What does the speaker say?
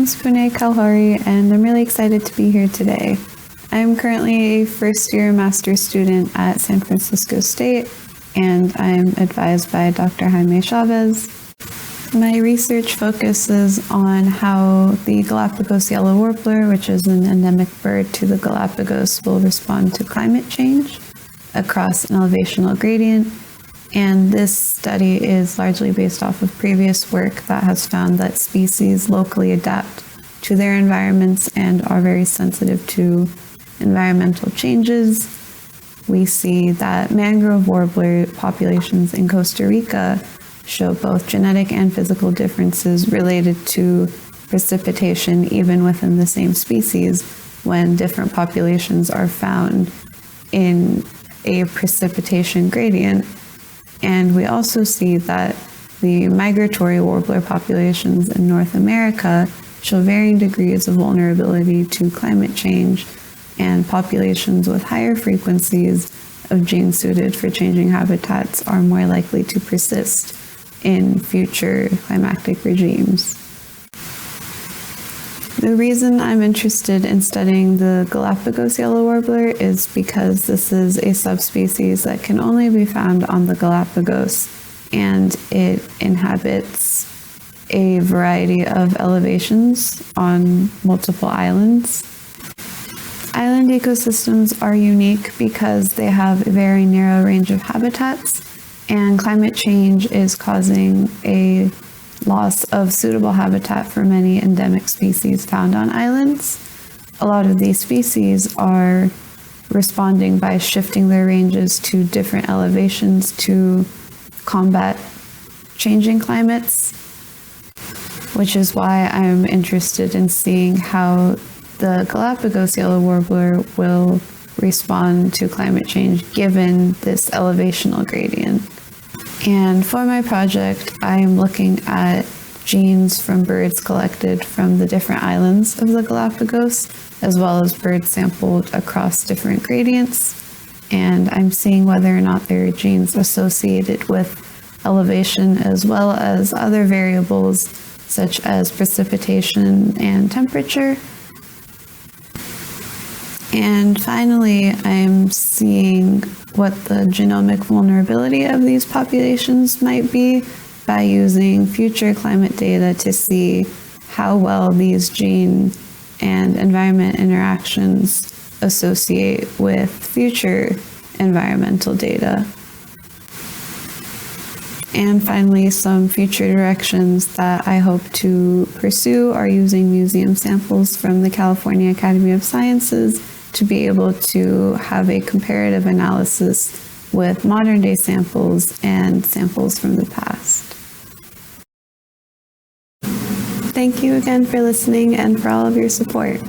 name's Pooneh Kalhori, and I'm really excited to be here today. I'm currently a first-year master's student at San Francisco State, and I'm advised by Dr. Jaime Chavez. My research focuses on how the Galapagos Yellow Warbler, which is an endemic bird to the Galapagos, will respond to climate change across an elevational gradient. And this study is largely based off of previous work that has found that species locally adapt to their environments and are very sensitive to environmental changes. We see that mangrove warbler populations in Costa Rica show both genetic and physical differences related to precipitation even within the same species when different populations are found in a precipitation gradient. And we also see that the migratory warbler populations in North America show varying degrees of vulnerability to climate change, and populations with higher frequencies of genes suited for changing habitats are more likely to persist in future climatic regimes. The reason I'm interested in studying the Galapagos Yellow Warbler is because this is a subspecies that can only be found on the Galapagos, and it inhabits a variety of elevations on multiple islands. Island ecosystems are unique because they have a very narrow range of habitats, and climate change is causing a loss of suitable habitat for many endemic species found on islands. A lot of these species are responding by shifting their ranges to different elevations to combat changing climates, which is why I'm interested in seeing how the Galapagos Yellow Warbler will respond to climate change given this elevational gradient. And for my project, I am looking at genes from birds collected from the different islands of the Galapagos, as well as birds sampled across different gradients. And I'm seeing whether or not there are genes associated with elevation, as well as other variables such as precipitation and temperature. And finally, I'm seeing what the genomic vulnerability of these populations might be by using future climate data to see how well these gene and environment interactions associate with future environmental data. And finally, some future directions that I hope to pursue are using museum samples from the California Academy of Sciences to be able to have a comparative analysis with modern day samples and samples from the past. Thank you again for listening and for all of your support.